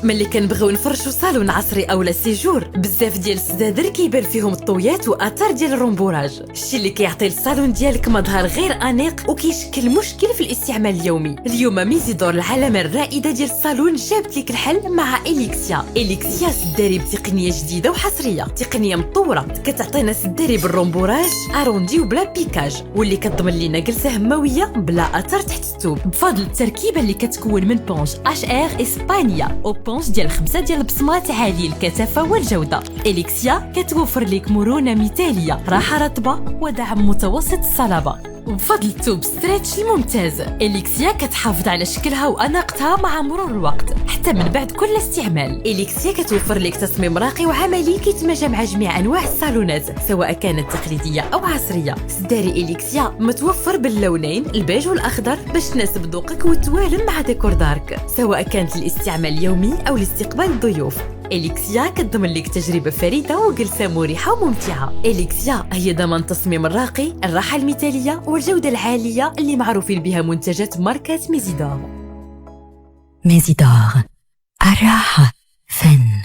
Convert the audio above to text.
ملي كنبغيو نفرشوا صالون عصري اولا سيجور، بزاف ديال السدادر كيبان فيهم الطويات واثار ديال الرومبوراج، الشيء اللي كيعطي للصالون ديالك مظهر غير انيق وكيشكل مشكل في الاستعمال اليومي. اليوم ميزيدور العلامه الرائده ديال الصالون جابت لك الحل مع إليكسيا. إليكسيا سداري بتقنيه جديده وحصريه، تقنيه مطوره كتعطينا سداري بالرومبوراج اروندي وبلا بيكاج، واللي كتضمن لينا جلسه همويه بلا اثر تحت الثوب، بفضل التركيبه اللي كتكون من بونج اش ار اسبانيا او بونج ديال 5 ديال البصمات عالي الكثافه والجوده. إليكسيا كتوفر لك مرونه مثاليه، راحه رطبه ودعم متوسط الصلابه، وبفضل الثوب ستريتش الممتاز. إليكسيا كتحافظ على شكلها واناقتها مع مرور الوقت حتى من بعد كل استعمال. إليكسيا كتوفر لك تصميم راقي وعملي كيتماشى مع جميع انواع الصالونات سواء كانت تقليديه او عصريه. سداري إليكسيا متوفر باللونين البيج والاخضر باش تناسب ذوقك وتوالم مع ديكور دارك، سواء كانت للاستعمال اليومي او لاستقبال الضيوف. إليكسيا كتضمن لك تجربة فريدة وجلسة مريحة وممتعة. إليكسيا هي ضمان التصميم الراقي، الراحة المثالية والجودة العالية اللي معروفين بها منتجات ماركة ميزيدور. ميزيدور، الراحة فن.